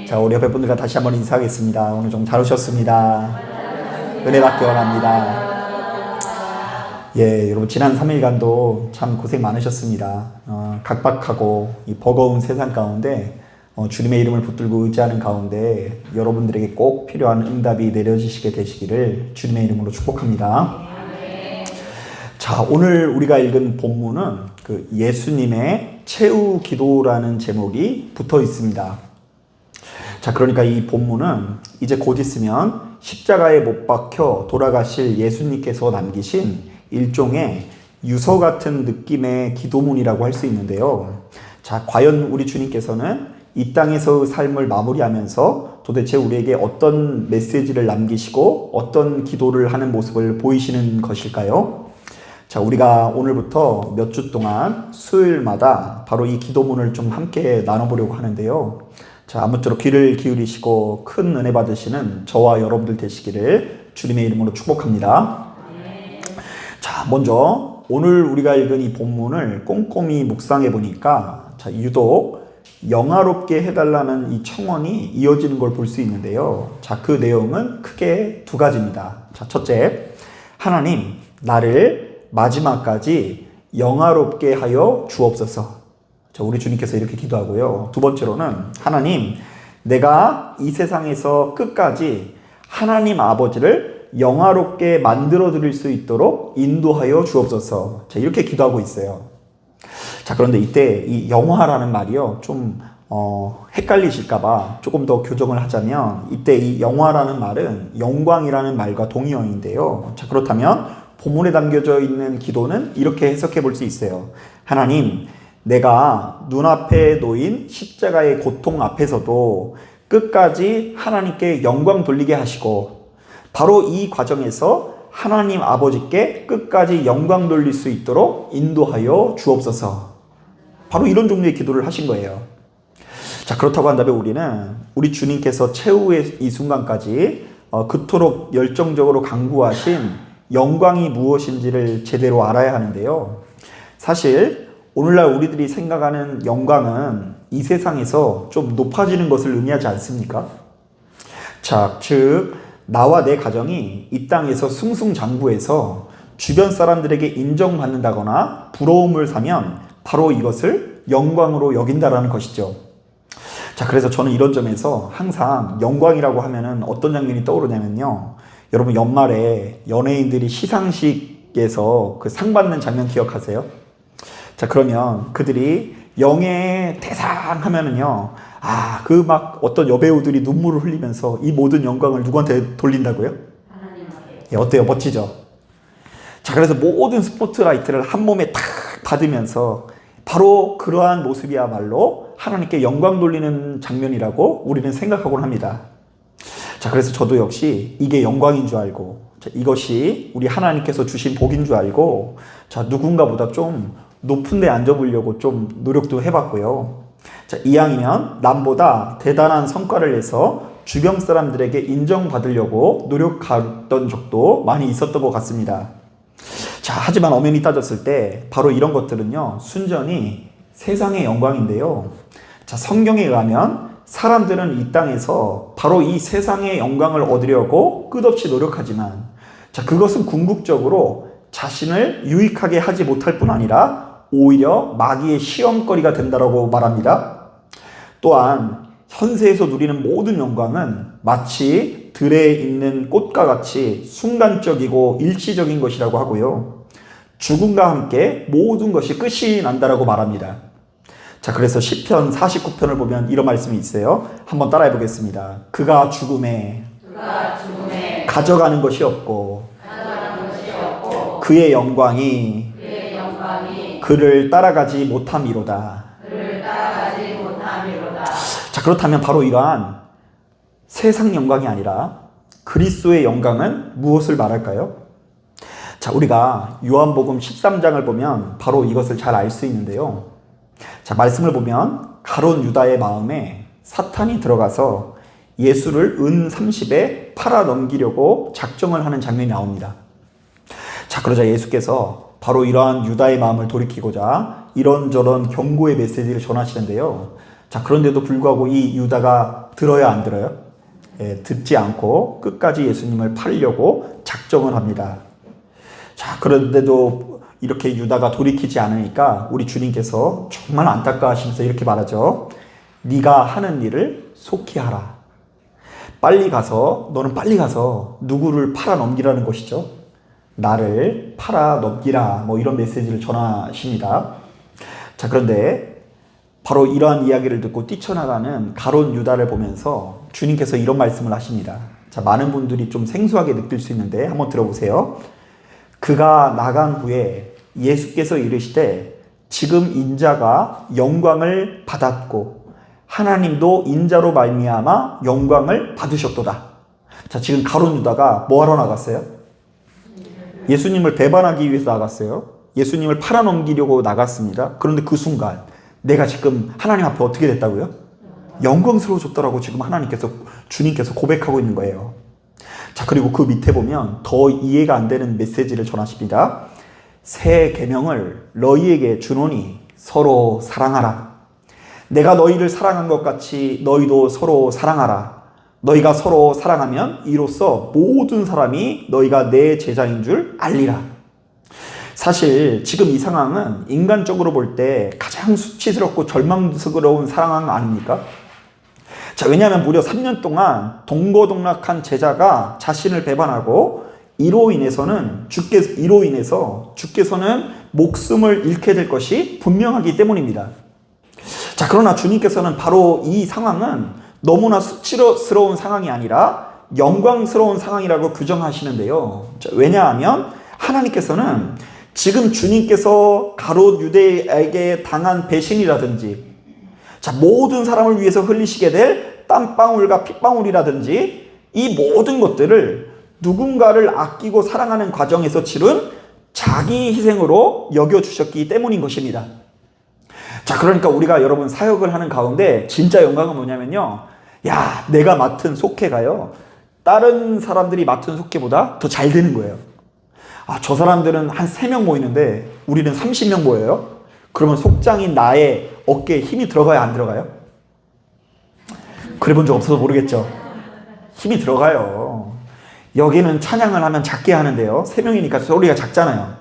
자, 우리 옆에 분들과 다시 한번 인사하겠습니다. 오늘 좀 잘 오셨습니다. 은혜 받기 원합니다. 예, 여러분 지난 3일간도 참 고생 많으셨습니다. 각박하고 이 버거운 세상 가운데 주님의 이름을 붙들고 의지하는 가운데 여러분들에게 꼭 필요한 응답이 내려지시게 되시기를 주님의 이름으로 축복합니다. 자, 오늘 우리가 읽은 본문은 그 예수님의 최후 기도라는 제목이 붙어 있습니다. 자, 그러니까 이 본문은 이제 곧 있으면 십자가에 못 박혀 돌아가실 예수님께서 남기신 일종의 유서 같은 느낌의 기도문이라고 할 수 있는데요. 자, 과연 우리 주님께서는 이 땅에서의 삶을 마무리하면서 도대체 우리에게 어떤 메시지를 남기시고 어떤 기도를 하는 모습을 보이시는 것일까요? 자, 우리가 오늘부터 몇 주 동안 수요일마다 바로 이 기도문을 좀 함께 나눠보려고 하는데요. 자, 아무쪼록 귀를 기울이시고 큰 은혜 받으시는 저와 여러분들 되시기를 주님의 이름으로 축복합니다. 자, 먼저 오늘 우리가 읽은 이 본문을 꼼꼼히 묵상해 보니까 자, 유독 영화롭게 해달라는 이 청원이 이어지는 걸 볼 수 있는데요. 자, 그 내용은 크게 두 가지입니다. 자, 첫째, 하나님 나를 마지막까지 영화롭게 하여 주옵소서. 자, 우리 주님께서 이렇게 기도하고요. 두 번째로는 하나님, 내가 이 세상에서 끝까지 하나님 아버지를 영화롭게 만들어 드릴 수 있도록 인도하여 주옵소서. 자, 이렇게 기도하고 있어요. 자, 그런데 이때 이 영화라는 말이요, 좀 헷갈리실까봐 조금 더 교정을 하자면 이때 이 영화라는 말은 영광이라는 말과 동의어인데요. 자, 그렇다면 본문에 담겨져 있는 기도는 이렇게 해석해 볼 수 있어요. 하나님, 내가 눈앞에 놓인 십자가의 고통 앞에서도 끝까지 하나님께 영광 돌리게 하시고 바로 이 과정에서 하나님 아버지께 끝까지 영광 돌릴 수 있도록 인도하여 주옵소서. 바로 이런 종류의 기도를 하신 거예요. 자, 그렇다고 한다면 우리는 우리 주님께서 최후의 이 순간까지 그토록 열정적으로 강구하신 영광이 무엇인지를 제대로 알아야 하는데요. 사실 오늘날 우리들이 생각하는 영광은 이 세상에서 좀 높아지는 것을 의미하지 않습니까? 자, 즉 나와 내 가정이 이 땅에서 승승장구해서 주변 사람들에게 인정받는다거나 부러움을 사면 바로 이것을 영광으로 여긴다라는 것이죠. 자, 그래서 저는 이런 점에서 항상 영광이라고 하면은 어떤 장면이 떠오르냐면요. 여러분 연말에 연예인들이 시상식에서 그 상 받는 장면 기억하세요? 자, 그러면 그들이 영예의 대상 하면은요, 그 막 어떤 여배우들이 눈물을 흘리면서 이 모든 영광을 누구한테 돌린다고요? 예, 어때요? 멋지죠? 자, 그래서 모든 스포트라이트를 한 몸에 탁 받으면서 바로 그러한 모습이야말로 하나님께 영광 돌리는 장면이라고 우리는 생각하곤 합니다. 자, 그래서 저도 역시 이게 영광인 줄 알고, 자, 이것이 우리 하나님께서 주신 복인 줄 알고, 자, 누군가보다 좀 높은 데 앉아보려고 좀 노력도 해봤고요. 자, 이왕이면 남보다 대단한 성과를 내서 주변 사람들에게 인정받으려고 노력했던 적도 많이 있었던 것 같습니다. 자, 하지만 엄연히 따졌을 때 바로 이런 것들은요, 순전히 세상의 영광인데요. 자, 성경에 의하면 사람들은 이 땅에서 바로 이 세상의 영광을 얻으려고 끝없이 노력하지만, 자, 그것은 궁극적으로 자신을 유익하게 하지 못할 뿐 아니라 오히려 마귀의 시험거리가 된다라고 말합니다. 또한 현세에서 누리는 모든 영광은 마치 들에 있는 꽃과 같이 순간적이고 일시적인 것이라고 하고요. 죽음과 함께 모든 것이 끝이 난다라고 말합니다. 자, 그래서 시편 49편을 보면 이런 말씀이 있어요. 한번 따라해 보겠습니다. 그가 죽음에 가져가는 것이 없고 그의 영광이 그를 따라가지 못함이로다. 자, 그렇다면 바로 이러한 세상 영광이 아니라 그리스도의 영광은 무엇을 말할까요? 자, 우리가 요한복음 13장을 보면 바로 이것을 잘 알 수 있는데요. 자, 말씀을 보면 가룟 유다의 마음에 사탄이 들어가서 예수를 은 30에 팔아 넘기려고 작정을 하는 장면이 나옵니다. 자, 그러자 예수께서 바로 이러한 유다의 마음을 돌이키고자 이런저런 경고의 메시지를 전하시는데요. 자, 그런데도 불구하고 이 유다가 들어야 안 들어요? 예, 듣지 않고 끝까지 예수님을 팔려고 작정을 합니다. 자, 그런데도 이렇게 유다가 돌이키지 않으니까 우리 주님께서 정말 안타까워하시면서 이렇게 말하죠. 네가 하는 일을 속히 하라. 너는 빨리 가서 누구를 팔아 넘기라는 것이죠. 나를 팔아 넘기라, 뭐 이런 메시지를 전하십니다. 자, 그런데 바로 이러한 이야기를 듣고 뛰쳐나가는 가룟 유다를 보면서 주님께서 이런 말씀을 하십니다. 자, 많은 분들이 좀 생소하게 느낄 수 있는데 한번 들어보세요. 그가 나간 후에 예수께서 이르시되 지금 인자가 영광을 받았고 하나님도 인자로 말미암아 영광을 받으셨도다. 자, 지금 가룟 유다가 뭐하러 나갔어요? 예수님을 배반하기 위해서 나갔어요. 예수님을 팔아넘기려고 나갔습니다. 그런데 그 순간 내가 지금 하나님 앞에 어떻게 됐다고요? 영광스러워졌다라고 지금 주님께서 고백하고 있는 거예요. 자, 그리고 그 밑에 보면 더 이해가 안 되는 메시지를 전하십니다. 새 계명을 너희에게 주노니 서로 사랑하라. 내가 너희를 사랑한 것 같이 너희도 서로 사랑하라. 너희가 서로 사랑하면 이로써 모든 사람이 너희가 내 제자인 줄 알리라. 사실 지금 이 상황은 인간적으로 볼 때 가장 수치스럽고 절망스러운 상황 아닙니까? 자, 왜냐하면 무려 3년 동안 동고동락한 제자가 자신을 배반하고 이로 인해서 주께서는 목숨을 잃게 될 것이 분명하기 때문입니다. 자, 그러나 주님께서는 바로 이 상황은 너무나 수치스러운 상황이 아니라 영광스러운 상황이라고 규정하시는데요. 자, 왜냐하면 하나님께서는 지금 주님께서 가룟 유대에게 당한 배신이라든지, 자, 모든 사람을 위해서 흘리시게 될 땀방울과 핏방울이라든지 이 모든 것들을 누군가를 아끼고 사랑하는 과정에서 치른 자기 희생으로 여겨주셨기 때문인 것입니다. 자, 그러니까 우리가 여러분 사역을 하는 가운데 진짜 영광은 뭐냐면요. 야, 내가 맡은 속회가요. 다른 사람들이 맡은 속회보다 더 잘 되는 거예요. 아, 저 사람들은 한 3명 모이는데 우리는 30명 모여요. 그러면 속장인 나의 어깨에 힘이 들어가요, 안 들어가요? 그래 본 적 없어서 모르겠죠. 힘이 들어가요. 여기는 찬양을 하면 작게 하는데요. 3명이니까 소리가 작잖아요.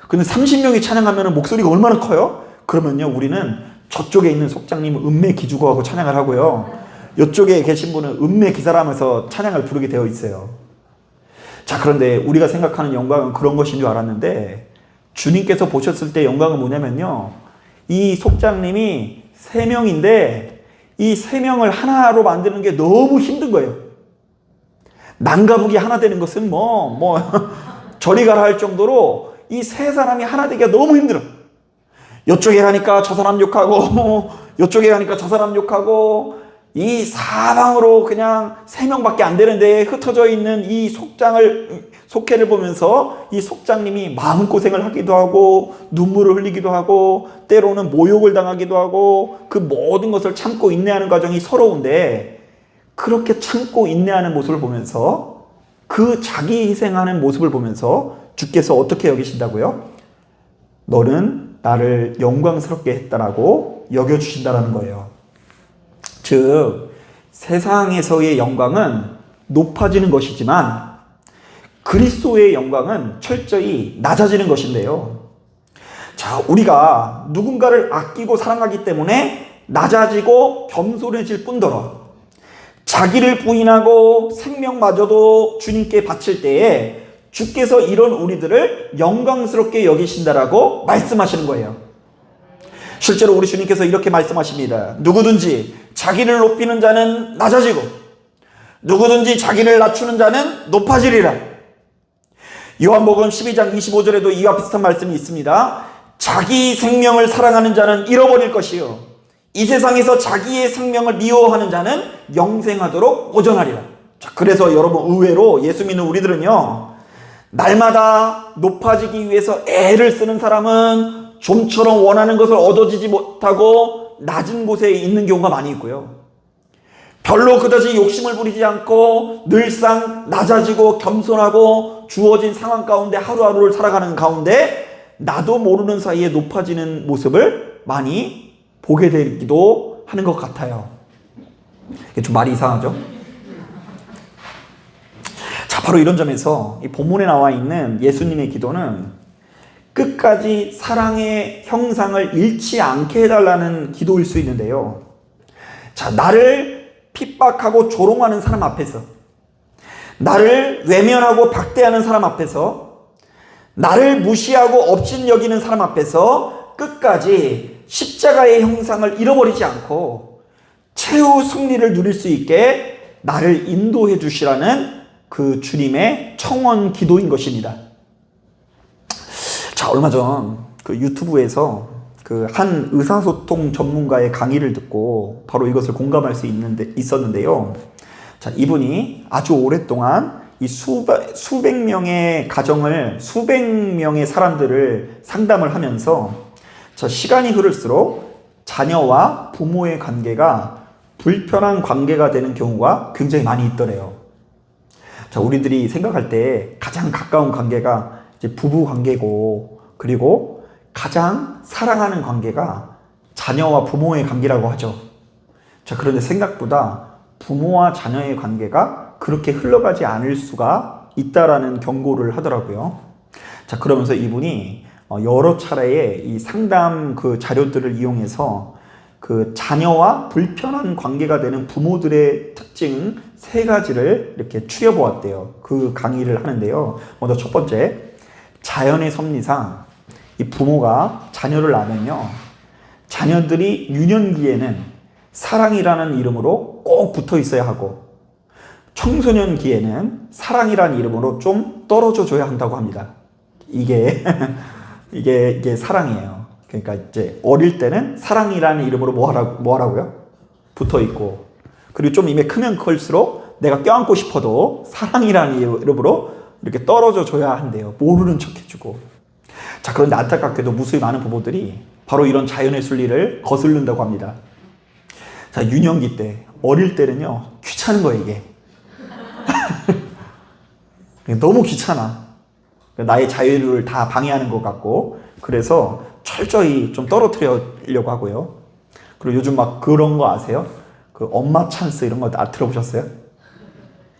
근데 30명이 찬양하면 목소리가 얼마나 커요? 그러면요, 우리는 저쪽에 있는 속장님은 음매 기주고하고 찬양을 하고요. 이쪽에 계신 분은 음매 기사라면서 찬양을 부르게 되어 있어요. 자, 그런데 우리가 생각하는 영광은 그런 것인 줄 알았는데 주님께서 보셨을 때 영광은 뭐냐면요. 이 속장님이 3명인데 이 3명을 하나로 만드는 게 너무 힘든 거예요. 난가북이 하나 되는 것은 저리 가라 할 정도로 이 3사람이 하나 되기가 너무 힘들어. 이쪽에 가니까 저 사람 욕하고 이쪽에 가니까 저 사람 욕하고 이 사방으로 그냥 3명밖에 안 되는데 흩어져 있는 이 속회를 보면서 이 속장님이 마음고생을 하기도 하고 눈물을 흘리기도 하고 때로는 모욕을 당하기도 하고 그 모든 것을 참고 인내하는 과정이 서러운데 그렇게 참고 인내하는 모습을 보면서 그 자기 희생하는 모습을 보면서 주께서 어떻게 여기신다고요? 너는 나를 영광스럽게 했다라고 여겨주신다라는 거예요. 즉 세상에서의 영광은 높아지는 것이지만 그리스도의 영광은 철저히 낮아지는 것인데요. 자, 우리가 누군가를 아끼고 사랑하기 때문에 낮아지고 겸손해질 뿐더러 자기를 부인하고 생명마저도 주님께 바칠 때에 주께서 이런 우리들을 영광스럽게 여기신다라고 말씀하시는 거예요. 실제로 우리 주님께서 이렇게 말씀하십니다. 누구든지 자기를 높이는 자는 낮아지고 누구든지 자기를 낮추는 자는 높아지리라. 요한복음 12장 25절에도 이와 비슷한 말씀이 있습니다. 자기 생명을 사랑하는 자는 잃어버릴 것이요 이 세상에서 자기의 생명을 미워하는 자는 영생하도록 오전하리라. 자, 그래서 여러분 의외로 예수 믿는 우리들은요 날마다 높아지기 위해서 애를 쓰는 사람은 좀처럼 원하는 것을 얻어지지 못하고 낮은 곳에 있는 경우가 많이 있고요. 별로 그다지 욕심을 부리지 않고 늘상 낮아지고 겸손하고 주어진 상황 가운데 하루하루를 살아가는 가운데 나도 모르는 사이에 높아지는 모습을 많이 보게 되기도 하는 것 같아요. 이게 좀 말이 이상하죠? 자, 바로 이런 점에서 이 본문에 나와 있는 예수님의 기도는 끝까지 사랑의 형상을 잃지 않게 해달라는 기도일 수 있는데요. 자, 나를 핍박하고 조롱하는 사람 앞에서, 나를 외면하고 박대하는 사람 앞에서, 나를 무시하고 업신여기는 사람 앞에서 끝까지 십자가의 형상을 잃어버리지 않고 최후 승리를 누릴 수 있게 나를 인도해 주시라는 그 주님의 청원 기도인 것입니다. 자, 얼마 전 그 유튜브에서 그 한 의사소통 전문가의 강의를 듣고 바로 이것을 공감할 수 있었는데요. 자, 이분이 아주 오랫동안 이 수백 명의 가정을, 수백 명의 사람들을 상담을 하면서 자, 시간이 흐를수록 자녀와 부모의 관계가 불편한 관계가 되는 경우가 굉장히 많이 있더래요. 자, 우리들이 생각할 때 가장 가까운 관계가 이제 부부 관계고, 그리고 가장 사랑하는 관계가 자녀와 부모의 관계라고 하죠. 자, 그런데 생각보다 부모와 자녀의 관계가 그렇게 흘러가지 않을 수가 있다라는 경고를 하더라고요. 자, 그러면서 이분이 여러 차례의 이 상담 그 자료들을 이용해서 그 자녀와 불편한 관계가 되는 부모들의 특징 3가지를 이렇게 추려보았대요. 그 강의를 하는데요. 먼저 첫 번째, 자연의 섭리상 이 부모가 자녀를 낳으면요, 자녀들이 유년기에는 사랑이라는 이름으로 꼭 붙어 있어야 하고, 청소년기에는 사랑이라는 이름으로 좀 떨어져 줘야 한다고 합니다. 이게 사랑이에요. 그러니까 이제 어릴 때는 사랑이라는 이름으로 뭐 하라고요? 붙어 있고, 그리고 좀 이미 크면 클수록 내가 껴안고 싶어도 사랑이라는 이름으로 이렇게 떨어져 줘야 한대요. 모르는 척 해주고. 자, 그런데 안타깝게도 무수히 많은 부모들이 바로 이런 자연의 순리를 거슬른다고 합니다. 자, 유년기 때, 어릴 때는요, 귀찮은 거예요, 이게. 너무 귀찮아. 나의 자유를 다 방해하는 것 같고, 그래서 철저히 좀 떨어뜨리려고 하고요. 그리고 요즘 막 그런 거 아세요? 그 엄마 찬스 이런 거 다 들어보셨어요?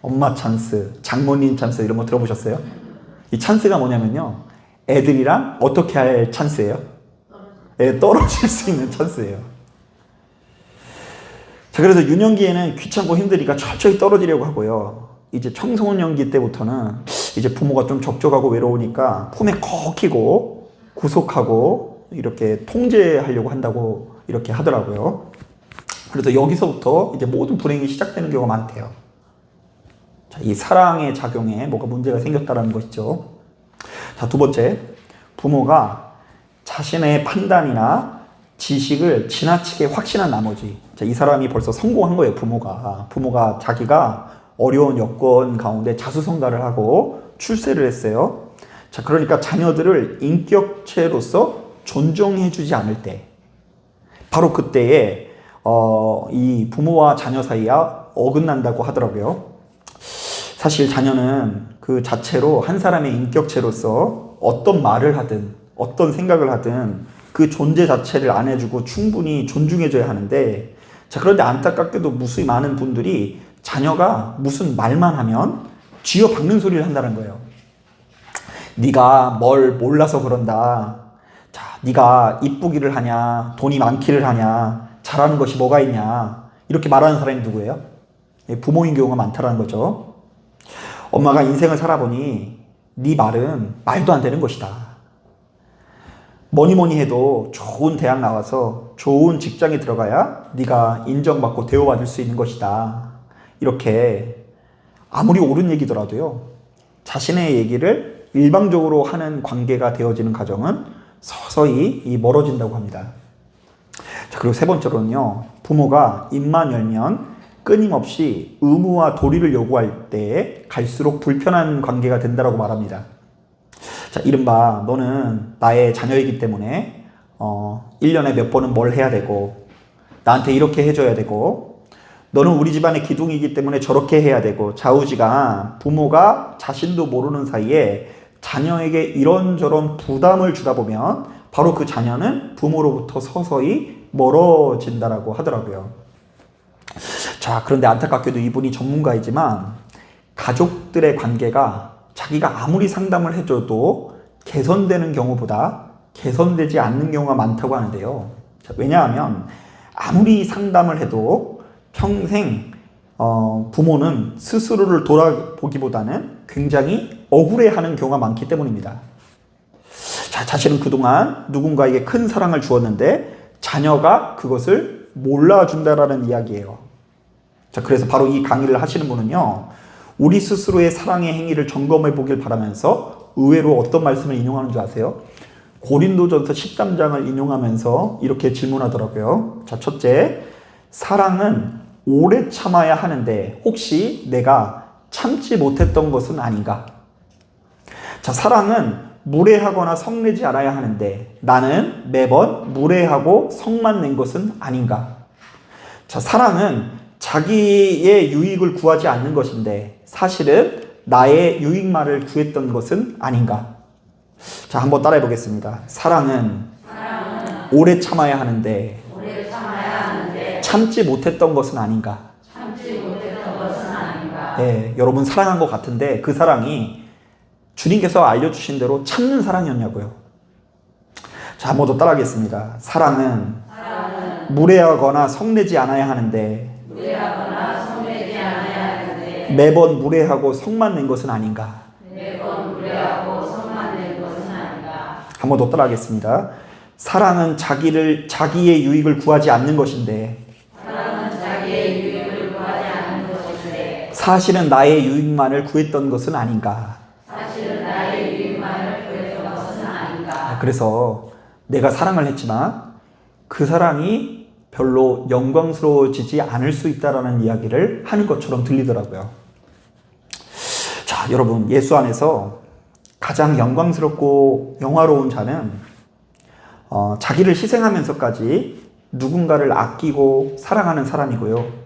엄마 찬스, 장모님 찬스 이런 거 들어보셨어요? 이 찬스가 뭐냐면요, 애들이랑 어떻게 할 찬스예요? 떨어질 수 있는 찬스예요. 자, 그래서 유년기에는 귀찮고 힘드니까 철저히 떨어지려고 하고요. 이제 청소년기 때부터는 이제 부모가 좀 적적하고 외로우니까 품에 콕 끼고 구속하고 이렇게 통제하려고 한다고 이렇게 하더라고요. 그래서 여기서부터 이제 모든 불행이 시작되는 경우가 많대요. 자, 이 사랑의 작용에 뭐가 문제가 생겼다는 것이죠. 자, 두 번째, 부모가 자신의 판단이나 지식을 지나치게 확신한 나머지, 자, 이 사람이 벌써 성공한 거예요. 부모가 자기가 어려운 여건 가운데 자수성가를 하고 출세를 했어요. 자, 그러니까 자녀들을 인격체로서 존중해주지 않을 때, 바로 그때에 이 부모와 자녀 사이가 어긋난다고 하더라고요. 사실 자녀는 그 자체로 한 사람의 인격체로서 어떤 말을 하든 어떤 생각을 하든 그 존재 자체를 안 해주고 충분히 존중해줘야 하는데, 자, 그런데 안타깝게도 무수히 많은 분들이 자녀가 무슨 말만 하면 쥐어박는 소리를 한다는 거예요. 네가 뭘 몰라서 그런다. 자, 네가 이쁘기를 하냐, 돈이 많기를 하냐, 잘하는 것이 뭐가 있냐, 이렇게 말하는 사람이 누구예요? 부모인 경우가 많다는 거죠. 엄마가 인생을 살아보니 네 말은 말도 안 되는 것이다. 뭐니 해도 좋은 대학 나와서 좋은 직장에 들어가야 네가 인정받고 대우받을 수 있는 것이다. 이렇게 아무리 옳은 얘기더라도요, 자신의 얘기를 일방적으로 하는 관계가 되어지는 가정은 서서히 멀어진다고 합니다. 자, 그리고 세 번째로는요, 부모가 입만 열면 끊임없이 의무와 도리를 요구할 때 갈수록 불편한 관계가 된다고 말합니다. 자, 이른바 너는 나의 자녀이기 때문에 1년에 몇 번은 뭘 해야 되고, 나한테 이렇게 해줘야 되고, 너는 우리 집안의 기둥이기 때문에 저렇게 해야 되고, 좌우지간 부모가 자신도 모르는 사이에 자녀에게 이런저런 부담을 주다 보면 바로 그 자녀는 부모로부터 서서히 멀어진다라고 하더라고요. 자, 그런데 안타깝게도 이분이 전문가이지만 가족들의 관계가 자기가 아무리 상담을 해줘도 개선되는 경우보다 개선되지 않는 경우가 많다고 하는데요. 자, 왜냐하면 아무리 상담을 해도 평생 부모는 스스로를 돌아보기보다는 굉장히 억울해하는 경우가 많기 때문입니다. 자, 자신은 그동안 누군가에게 큰 사랑을 주었는데 자녀가 그것을 몰라준다라는 이야기예요. 자, 그래서 바로 이 강의를 하시는 분은요, 우리 스스로의 사랑의 행위를 점검해 보길 바라면서 의외로 어떤 말씀을 인용하는 줄 아세요? 고린도전서 13장을 인용하면서 이렇게 질문하더라고요. 자, 첫째, 사랑은 오래 참아야 하는데 혹시 내가 참지 못했던 것은 아닌가? 자, 사랑은 무례하거나 성내지 않아야 하는데 나는 매번 무례하고 성만 낸 것은 아닌가? 자, 사랑은 자기의 유익을 구하지 않는 것인데 사실은 나의 유익만을 구했던 것은 아닌가? 자, 한번 따라해 보겠습니다. 사랑은 오래 참아야 하는데 참지 못했던 것은 아닌가? 예, 여러분 사랑한 것 같은데 그 사랑이 주님께서 알려주신 대로 참는 사랑이었냐고요? 자, 한번 더 따라하겠습니다. 사랑은 무례하거나 성내지 않아야 하는데 매번 무례하고 성만 낸 것은 아닌가? 한 번 더 따라하겠습니다. 사랑은 자기의 유익을 구하지 않는 것인데 사실은 나의 유익만을 구했던 것은 아닌가? 그래서 내가 사랑을 했지만 그 사랑이 별로 영광스러워지지 않을 수 있다라는 이야기를 하는 것처럼 들리더라고요. 자, 여러분, 예수 안에서 가장 영광스럽고 영화로운 자는 자기를 희생하면서까지 누군가를 아끼고 사랑하는 사람이고요.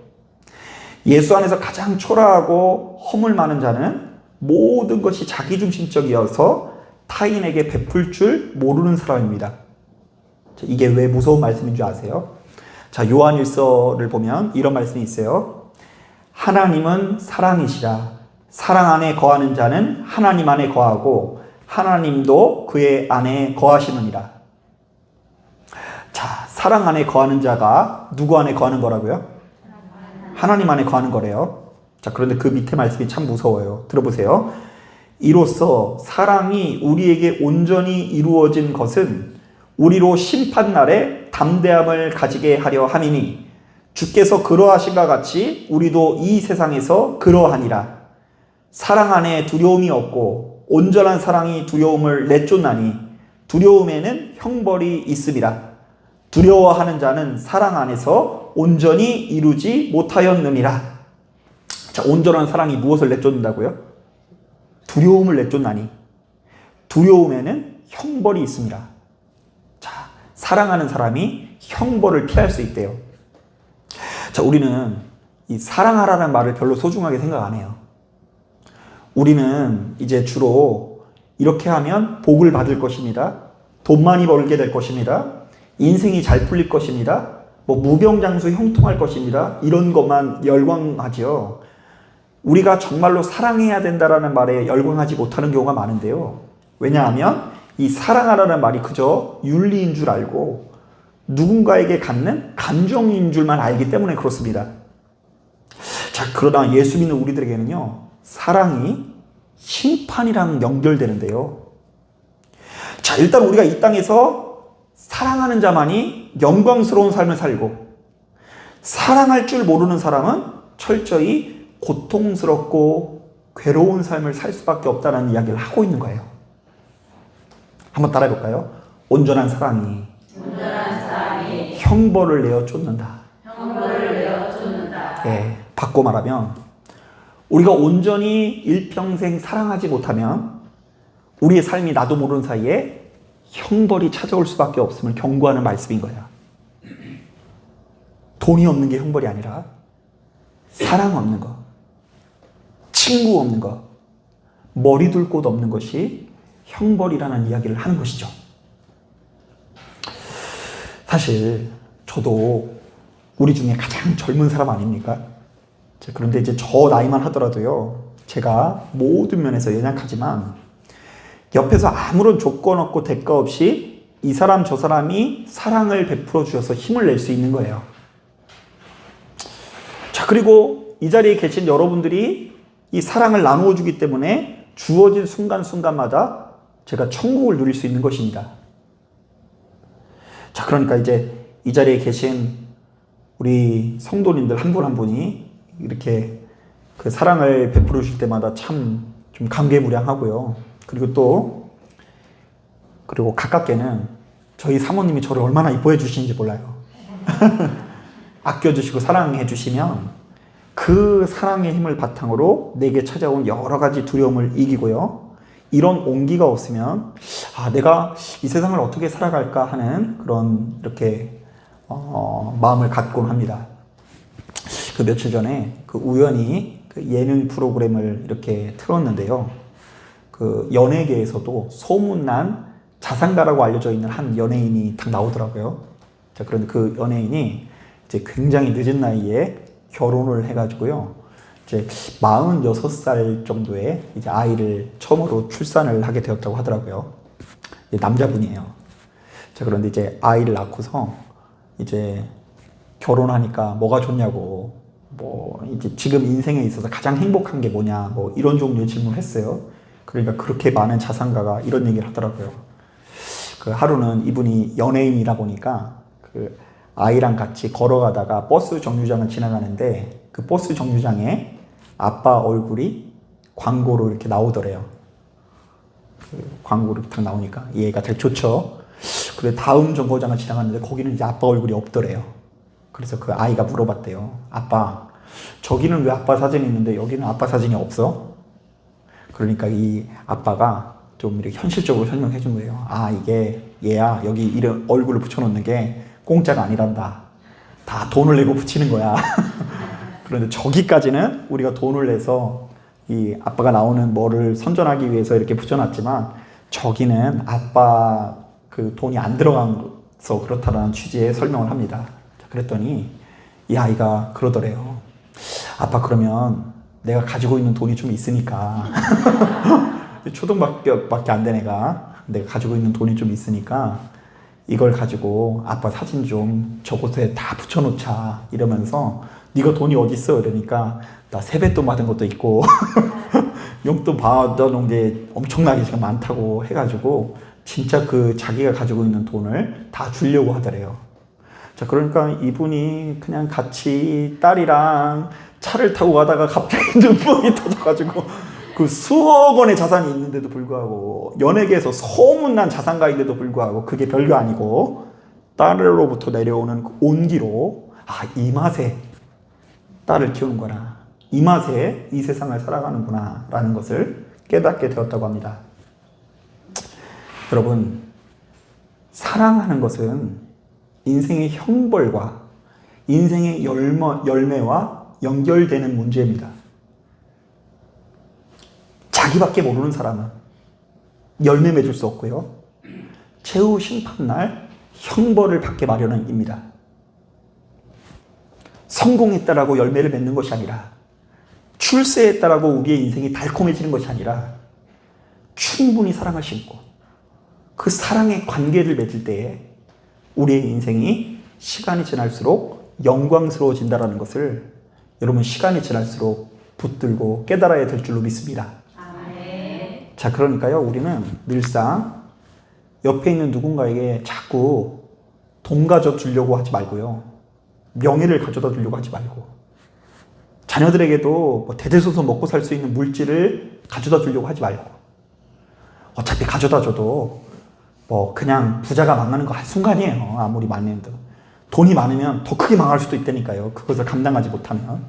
예수 안에서 가장 초라하고 허물 많은 자는 모든 것이 자기중심적이어서 타인에게 베풀 줄 모르는 사람입니다. 이게 왜 무서운 말씀인 줄 아세요? 자, 요한일서를 보면 이런 말씀이 있어요. 하나님은 사랑이시라. 사랑 안에 거하는 자는 하나님 안에 거하고 하나님도 그의 안에 거하시느니라. 자, 사랑 안에 거하는 자가 누구 안에 거하는 거라고요? 하나님 안에 거하는 거래요. 자, 그런데 그 밑에 말씀이 참 무서워요. 들어보세요. 이로써 사랑이 우리에게 온전히 이루어진 것은 우리로 심판날에 담대함을 가지게 하려 함이니 주께서 그러하신과 같이 우리도 이 세상에서 그러하니라. 사랑 안에 두려움이 없고 온전한 사랑이 두려움을 내쫓나니 두려움에는 형벌이 있음이라. 두려워하는 자는 사랑 안에서 온전히 이루지 못하였느니라. 자, 온전한 사랑이 무엇을 내쫓는다고요? 두려움을 내쫓나니 두려움에는 형벌이 있습니다. 자, 사랑하는 사람이 형벌을 피할 수 있대요. 자, 우리는 이 사랑하라는 말을 별로 소중하게 생각 안 해요. 우리는 이제 주로 이렇게 하면 복을 받을 것입니다. 돈 많이 벌게 될 것입니다. 인생이 잘 풀릴 것입니다. 무병장수 형통할 것입니다. 이런 것만 열광하죠. 우리가 정말로 사랑해야 된다라는 말에 열광하지 못하는 경우가 많은데요. 왜냐하면 이 사랑하라는 말이 그저 윤리인 줄 알고 누군가에게 갖는 감정인 줄만 알기 때문에 그렇습니다. 자, 그러나 예수 믿는 우리들에게는요, 사랑이 심판이랑 연결되는데요. 자, 일단 우리가 이 땅에서 사랑하는 자만이 영광스러운 삶을 살고 사랑할 줄 모르는 사람은 철저히 고통스럽고 괴로운 삶을 살 수밖에 없다는 이야기를 하고 있는 거예요. 한번 따라해 볼까요? 온전한 사랑이 형벌을 내어 쫓는다. 예, 바꿔 말하면 우리가 온전히 일평생 사랑하지 못하면 우리의 삶이 나도 모르는 사이에 형벌이 찾아올 수밖에 없음을 경고하는 말씀인 거야. 돈이 없는 게 형벌이 아니라 사랑 없는 거, 친구 없는 거, 머리 둘 곳 없는 것이 형벌이라는 이야기를 하는 것이죠. 사실 저도 우리 중에 가장 젊은 사람 아닙니까? 자, 그런데 이제 저 나이만 하더라도요, 제가 모든 면에서 연약하지만 옆에서 아무런 조건 없고 대가 없이 이 사람 저 사람이 사랑을 베풀어 주셔서 힘을 낼 수 있는 거예요. 자, 그리고 이 자리에 계신 여러분들이 이 사랑을 나누어 주기 때문에 주어진 순간순간마다 제가 천국을 누릴 수 있는 것입니다. 자, 그러니까 이제 이 자리에 계신 우리 성도님들 한 분 한 분이 이렇게 그 사랑을 베풀어 주실 때마다 참 좀 감개무량하고요. 그리고 가깝게는 저희 사모님이 저를 얼마나 이뻐해 주시는지 몰라요. 아껴주시고 사랑해 주시면 그 사랑의 힘을 바탕으로 내게 찾아온 여러 가지 두려움을 이기고요. 이런 온기가 없으면 내가 이 세상을 어떻게 살아갈까 하는 그런 이렇게 마음을 갖곤 합니다. 그 며칠 전에 그 우연히 그 예능 프로그램을 이렇게 틀었는데요. 그 연예계에서도 소문난 자산가라고 알려져 있는 한 연예인이 딱 나오더라고요. 자, 그런데 그 연예인이 이제 굉장히 늦은 나이에 결혼을 해가지고요. 이제 46살 정도에 이제 아이를 처음으로 출산을 하게 되었다고 하더라고요. 남자분이에요. 자, 그런데 이제 아이를 낳고서 이제 결혼하니까 뭐가 좋냐고, 뭐 이제 지금 인생에 있어서 가장 행복한 게 뭐냐, 뭐 이런 종류의 질문을 했어요. 그러니까 그렇게 많은 자산가가 이런 얘기를 하더라고요. 그 하루는 이분이 연예인이다 보니까 그 아이랑 같이 걸어가다가 버스 정류장을 지나가는데 그 버스 정류장에 아빠 얼굴이 광고로 이렇게 나오더래요. 그 광고로 딱 나오니까 얘가 되게 좋죠. 그래 다음 정거장을 지나갔는데 거기는 이제 아빠 얼굴이 없더래요. 그래서 그 아이가 물어봤대요. 아빠, 저기는 왜 아빠 사진이 있는데 여기는 아빠 사진이 없어? 그러니까 이 아빠가 좀 이렇게 현실적으로 설명해 준 거예요. 이게 얘야, 여기 이런 얼굴을 붙여놓는 게 공짜가 아니란다. 다 돈을 내고 붙이는 거야. 그런데 저기까지는 우리가 돈을 내서 이 아빠가 나오는 뭐를 선전하기 위해서 이렇게 붙여놨지만 저기는 아빠 그 돈이 안 들어가서 그렇다라는 취지의 설명을 합니다. 그랬더니 이 아이가 그러더래요. 아빠, 그러면 내가 가지고 있는 돈이 좀 있으니까 초등학교밖에 안 된 애가 내가 가지고 있는 돈이 좀 있으니까 이걸 가지고 아빠 사진 좀 저곳에 다 붙여놓자 이러면서 네가 돈이 어디 있어? 이러니까 나 세뱃돈 받은 것도 있고 용돈 받아놓은 게 엄청나게 지금 많다고 해가지고 진짜 그 자기가 가지고 있는 돈을 다 주려고 하더래요. 자, 그러니까 이분이 그냥 같이 딸이랑 차를 타고 가다가 갑자기 눈뽕이 터져가지고 그 수억 원의 자산이 있는데도 불구하고 연예계에서 소문난 자산가인데도 불구하고 그게 별거 아니고 딸로부터 내려오는 그 온기로 이 맛에 딸을 키우는구나, 이 맛에 이 세상을 살아가는구나 라는 것을 깨닫게 되었다고 합니다. 여러분, 사랑하는 것은 인생의 형벌과 인생의 열매와 연결되는 문제입니다. 자기밖에 모르는 사람은 열매 맺을 수 없고요. 최후 심판날 형벌을 받게 마련입니다. 성공했다라고 열매를 맺는 것이 아니라, 출세했다라고 우리의 인생이 달콤해지는 것이 아니라 충분히 사랑을 심고 그 사랑의 관계를 맺을 때에 우리의 인생이 시간이 지날수록 영광스러워진다는 것을 여러분 시간이 지날수록 붙들고 깨달아야 될 줄로 믿습니다. 아멘. 자, 그러니까요, 우리는 늘상 옆에 있는 누군가에게 자꾸 돈 가져 주려고 하지 말고요, 명예를 가져다 주려고 하지 말고, 자녀들에게도 뭐 대대소서 먹고 살 수 있는 물질을 가져다 주려고 하지 말고, 어차피 가져다 줘도 뭐 그냥 부자가 망하는 거 한순간이에요. 아무리 많이 해도 돈이 많으면 더 크게 망할 수도 있다니까요. 그것을 감당하지 못하면.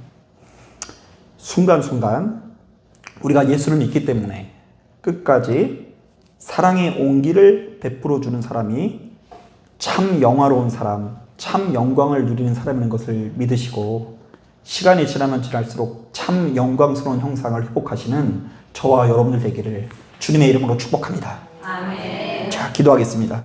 순간순간 우리가 예수를 믿기 때문에 끝까지 사랑의 온기를 베풀어 주는 사람이 참 영화로운 사람, 참 영광을 누리는 사람인 것을 믿으시고, 시간이 지나면 지날수록 참 영광스러운 형상을 회복하시는 저와 여러분들 되기를 주님의 이름으로 축복합니다. 아멘. 자, 기도하겠습니다.